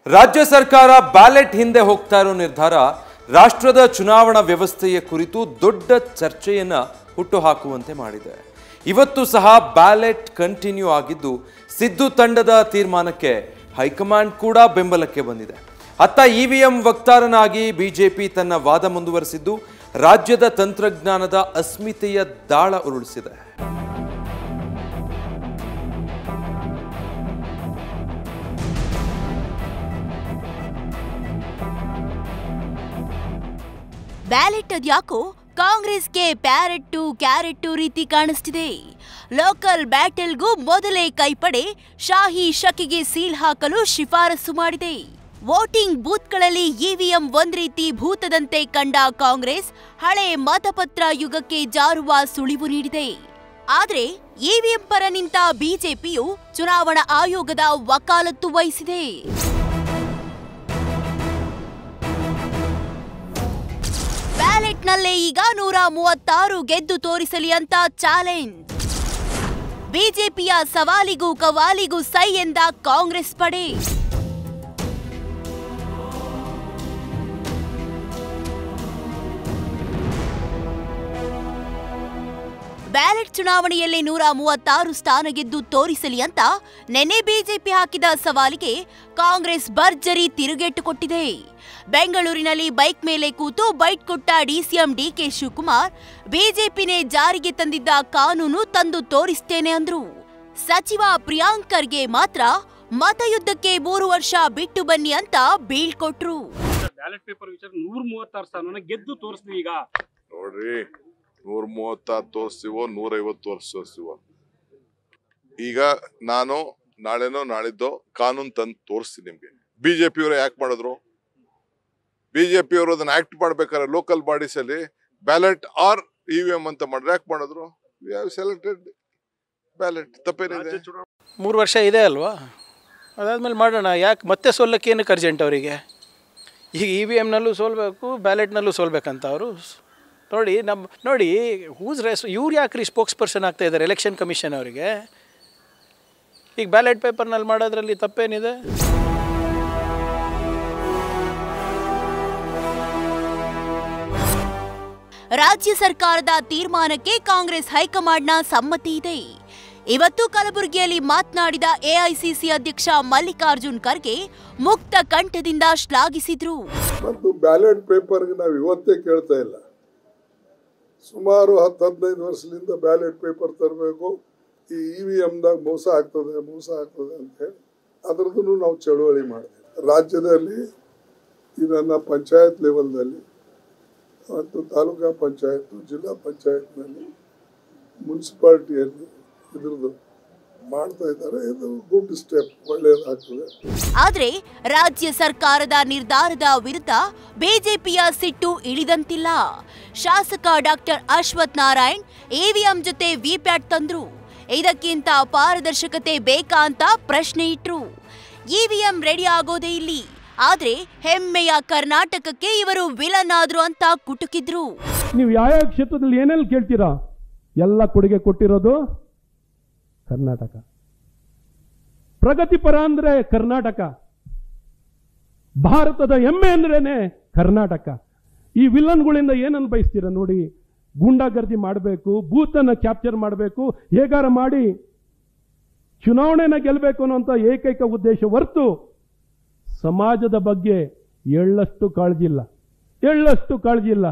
ರಾಜ್ಯ ಸರ್ಕಾರ ಬ್ಯಾಲೆಟ್ ಹಿಂದೆ ಹೋಗ್ತಾ ಇರೋ ನಿರ್ಧಾರ ರಾಷ್ಟ್ರದ ಚುನಾವಣಾ ವ್ಯವಸ್ಥೆಯ ಕುರಿತು ದೊಡ್ಡ ಚರ್ಚೆಯನ್ನ ಹುಟ್ಟುಹಾಕುವಂತೆ ಮಾಡಿದೆ. ಇವತ್ತು ಸಹ ಬ್ಯಾಲೆಟ್ ಕಂಟಿನ್ಯೂ ಆಗಿದ್ದು ಸಿದ್ದು ತಂಡದ ತೀರ್ಮಾನಕ್ಕೆ ಹೈಕಮಾಂಡ್ ಕೂಡ ಬೆಂಬಲಕ್ಕೆ ಬಂದಿದೆ. ಅತ್ತ ಇವಿಎಂ ವಕ್ತಾರನಾಗಿ ಬಿಜೆಪಿ ತನ್ನ ವಾದ ಮುಂದುವರೆಸಿದ್ದು ರಾಜ್ಯದ ತಂತ್ರಜ್ಞಾನದ ಅಸ್ಮಿತೆಯ ದಾಳ ಉರುಳಿಸಿದೆ. ಬ್ಯಾಲೆಟ್ ಅದ್ಯಾಕೋ ಕಾಂಗ್ರೆಸ್ಗೆ ಪ್ಯಾರೆಟ್ಟು ಕ್ಯಾರೆಟ್ಟು ರೀತಿ ಕಾಣಿಸ್ತಿದೆ. ಲೋಕಲ್ ಬ್ಯಾಟಲ್ಗೂ ಮೊದಲೇ ಕೈಪಡೆ ಶಾಹಿ ಶಕಿಗೆ ಸೀಲ್ ಹಾಕಲು ಶಿಫಾರಸು ಮಾಡಿದೆ. ವೋಟಿಂಗ್ ಬೂತ್ಗಳಲ್ಲಿ ಇವಿಎಂ ಒಂದ್ ರೀತಿ ಭೂತದಂತೆ ಕಂಡ ಕಾಂಗ್ರೆಸ್ ಹಳೆ ಮತಪತ್ರ ಯುಗಕ್ಕೆ ಜಾರುವ ಸುಳಿವು ನೀಡಿದೆ. ಆದ್ರೆ ಇವಿಎಂ ಪರ ನಿಂತ ಬಿಜೆಪಿಯು ಚುನಾವಣಾ ಆಯೋಗದ ವಕಾಲತ್ತು ವಹಿಸಿದೆ. ಬ್ಯಾಲೆಟ್ನಲ್ಲೇ ಈಗ 136 ಗೆದ್ದು ತೋರಿಸಲಿ ಅಂತ ಚಾಲೆಂಜ್. ಬಿಜೆಪಿಯ ಸವಾಲಿಗೂ ಕವಾಲಿಗೂ ಸೈ ಎಂದ ಕಾಂಗ್ರೆಸ್ ಪಡೆ. ಬ್ಯಾಲೆಟ್ ಚುನಾವಣೆಯಲ್ಲಿ 136 ಸ್ಥಾನ ಗೆದ್ದು ತೋರಿಸಲಿ ಅಂತ ನೆನ್ನೆ ಬಿಜೆಪಿ ಹಾಕಿದ ಸವಾಲಿಗೆ ಕಾಂಗ್ರೆಸ್ ಭರ್ಜರಿ ತಿರುಗೇಟು ಕೊಟ್ಟಿದೆ. ಬೆಂಗಳೂರಿನಲ್ಲಿ ಬೈಕ್ ಮೇಲೆ ಕೂತು ಬೈಟ್ ಕೊಟ್ಟ ಡಿಸಿಎಂ ಡಿಕೆ ಶಿವಕುಮಾರ್ ಬಿಜೆಪಿನೇ ಜಾರಿಗೆ ತಂದಿದ್ದ ಕಾನೂನು ತಂದು ತೋರಿಸ್ತೇನೆ ಅಂದ್ರು. ಸಚಿವ ಪ್ರಿಯಾಂಕ್ ಖರ್ಗೆ ಮಾತ್ರ ಮತಯುದ್ಧಕ್ಕೆ 3 ವರ್ಷ ಬಿಟ್ಟು ಬನ್ನಿ ಅಂತ ಬೀಳ್ಕೊಟ್ರು. ಬ್ಯಾಲೆಟ್ ಪೇಪರ್ ವಿಚಾರ 136 ಸ್ಥಾನನ ಗೆದ್ದು ತೋರಿಸ್ತೀವಿ. ಈಗ ನೋಡ್ರಿ, 136 ತೋರಿಸ್ತೀವೋ 150 ತೋರಿಸ್ತೀವೋ, ಈಗ ನಾನು ನಾಳೆನೋ ನಾಳಿದ್ದೋ ಕಾನೂನು ತಂದು ತೋರಿಸ್ತೀನಿ ನಿಮ್ಗೆ. ಬಿಜೆಪಿ ಅವರು ಯಾಕೆ ಮಾಡಿದ್ರು? ಬಿಜೆಪಿ ಅವರು ಅದನ್ನ ಆಕ್ಟ್ ಮಾಡ್ಬೇಕಾದ್ರೆ ಲೋಕಲ್ ಬಾಡೀಸ್ ಅಲ್ಲಿ ಬ್ಯಾಲೆಟ್ ಆರ್ ಇವಿಎಂ ಅಂತ ಮಾಡ್ರೆ ಯಾಕೆ ಮಾಡಿದ್ರು? We have selected ballot. ತಪ್ಪೇನಿದೆ? 3 ವರ್ಷ ಇದೆ ಅಲ್ವಾ, ಅದಾದ್ಮೇಲೆ ಮಾಡೋಣ. ಯಾಕೆ ಮತ್ತೆ ಸೋಲಕ್ಕೆ ಏನಕ್ಕೆ ಅರ್ಜೆಂಟ್ ಅವರಿಗೆ? ಈಗ ಇವಿಎಂನಲ್ಲೂ ಸೋಲ್ಬೇಕು, ಬ್ಯಾಲೆಟ್ನಲ್ಲೂ ಸೋಲ್ಬೇಕಂತ ಅವರು ನೋಡಿ ಹೂಸ್ ರೆಸ್ ಇವ್ರು ಯಾಕ್ರಿ ಸ್ಪೋಕ್ಸ್ ಪರ್ಸನ್ ಆಗ್ತಾ ಇದ್ದಾರೆ ಎಲೆಕ್ಷನ್ ಕಮಿಷನ್ ಅವರಿಗೆ? ಈಗ ಬ್ಯಾಲೆಟ್ ಪೇಪರ್ನಲ್ಲಿ ಮಾಡೋದ್ರಲ್ಲಿ ತಪ್ಪೇನಿದೆ? ರಾಜ್ಯ ಸರ್ಕಾರದ ತೀರ್ಮಾನಕ್ಕೆ ಕಾಂಗ್ರೆಸ್ ಹೈಕಮಾಂಡ್ನ ಸಮ್ಮತಿ ಇದೆ. ಇವತ್ತು ಕಲಬುರಗಿಯಲ್ಲಿ ಮಾತನಾಡಿದ ಎಐಸಿಸಿ ಅಧ್ಯಕ್ಷ ಮಲ್ಲಿಕಾರ್ಜುನ್ ಖರ್ಗೆ ಮುಕ್ತ ಕಂಠದಿಂದ ಶ್ಲಾಘಿಸಿದ್ರು. ಮತ್ತು ಬ್ಯಾಲೆಟ್ ಪೇಪರ್ಗೆ ನಾವು ಇವತ್ತೇ ಕೇಳ್ತಾ ಇಲ್ಲ, ಸುಮಾರು 10-15 ವರ್ಷದಿಂದ ಬ್ಯಾಲೆಟ್ ಪೇಪರ್ ತರಬೇಕು, ಈ ಇವಿಎಂದಾಗ ಮೋಸ ಆಗ್ತದೆ ಅಂತ ಹೇಳಿ ಅದರದ್ದು ನಾವು ಚಳುವಳಿ ಮಾಡಿದ್ವಿ. ರಾಜ್ಯದಲ್ಲಿ ಇದನ್ನು ಪಂಚಾಯತ್ ಲೆವೆಲ್ನಲ್ಲಿ ಮತ್ತು ತಾಲೂಕಾ ಪಂಚಾಯತ್, ಜಿಲ್ಲಾ ಪಂಚಾಯತ್ನಲ್ಲಿ, ಮುನ್ಸಿಪಾಲಿಟಿಯಲ್ಲಿ ಇದ್ರದ್ದು ಮಾಡ್ತಾ ಇದ್ದಾರೆ. ಇದು ಗುಡ್ ಸ್ಟೆಪ್, ಒಳ್ಳೆಯದಾಗ್ತದೆ. ಆದ್ರೆ ರಾಜ್ಯ ಸರ್ಕಾರದ ನಿರ್ಧಾರದ ವಿರುದ್ಧ ಬಿಜೆಪಿಯ ಸಿಟ್ಟು ಇಳಿದಂತಿಲ್ಲ. ಶಾಸಕ ಡಾಕ್ಟರ್ ಅಶ್ವಥ್ ನಾರಾಯಣ್ ಇವಿಎಂ ಜೊತೆ ವಿಪ್ಯಾಟ್ ತಂದ್ರು. ಇದಕ್ಕಿಂತ ಪಾರದರ್ಶಕತೆ ಬೇಕಾ ಅಂತ ಪ್ರಶ್ನೆ ಇಟ್ರು. ಇವಿಎಂ ರೆಡಿ ಆಗೋದೇ ಇಲ್ಲಿ, ಆದ್ರೆ ಹೆಮ್ಮೆಯ ಕರ್ನಾಟಕಕ್ಕೆ ಇವರು ವಿಲನ್ ಆದ್ರು ಅಂತ ಕುಟುಕಿದ್ರು. ನೀವು ಯಾವ ಕ್ಷೇತ್ರದಲ್ಲಿ ಏನೆಲ್ಲ ಕೇಳ್ತೀರಾ, ಎಲ್ಲ ಕೊಡುಗೆ ಕೊಟ್ಟಿರೋದು ಕರ್ನಾಟಕ. ಪ್ರಗತಿಪರ ಅಂದ್ರೆ ಕರ್ನಾಟಕ, ಭಾರತದ ಹೆಮ್ಮೆ ಅಂದ್ರೇನೆ ಕರ್ನಾಟಕ. ಈ ವಿಲನ್ಗಳಿಂದ ಏನನ್ನು ಬಯಸ್ತೀರ ನೋಡಿ? ಗೂಂಡಾಗರ್ದಿ ಮಾಡಬೇಕು, ಬೂತನ್ನು ಕ್ಯಾಪ್ಚರ್ ಮಾಡಬೇಕು, ಹೇಗಾರ ಮಾಡಿ ಚುನಾವಣೆನ ಗೆಲ್ಲಬೇಕು ಅನ್ನುವಂಥ ಏಕೈಕ ಉದ್ದೇಶ ಹೊರತು ಸಮಾಜದ ಬಗ್ಗೆ ಎಳ್ಳಷ್ಟು ಕಾಳಜಿ ಇಲ್ಲ.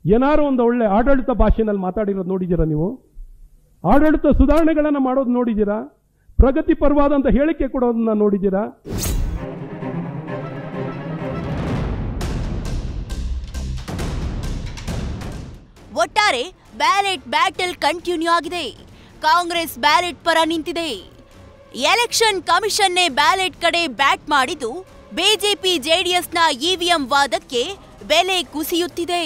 ಏನಾರು ಒಂದು ಒಳ್ಳೆ ಆಡಳಿತ ಭಾಷೆನಲ್ಲಿ ಮಾತಾಡಿರೋದು ನೋಡಿದ್ದೀರಾ ನೀವು? ಆಡಳಿತ ಸುಧಾರಣೆಗಳನ್ನು ಮಾಡೋದು ನೋಡಿದ್ದೀರಾ? ಪ್ರಗತಿ ಪರವಾದಂಥ ಹೇಳಿಕೆ ಕೊಡೋದನ್ನ ನೋಡಿದ್ದೀರಾ? ಒಟ್ಟಾರೆ ಬ್ಯಾಲೆಟ್ ಬ್ಯಾಟಲ್ ಕಂಟಿನ್ಯೂ ಆಗಿದೆ. ಕಾಂಗ್ರೆಸ್ ಬ್ಯಾಲೆಟ್ ಪರ ನಿಂತಿದೆ. ಎಲೆಕ್ಷನ್ ಕಮಿಷನ್ನೇ ಬ್ಯಾಲೆಟ್ ಕಡೆ ಬ್ಯಾಟ್ ಮಾಡಿದ್ದು ಬಿಜೆಪಿ ಜೆಡಿಎಸ್ನ ಇವಿಎಂ ವಾದಕ್ಕೆ ಬೆಲೆ ಕುಸಿಯುತ್ತಿದೆ.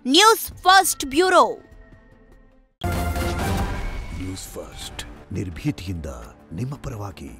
News first bureau. News first ನಿರ್ಭೀತಿಯಿಂದ ನಿಮ್ಮ ಪರವಾಗಿ.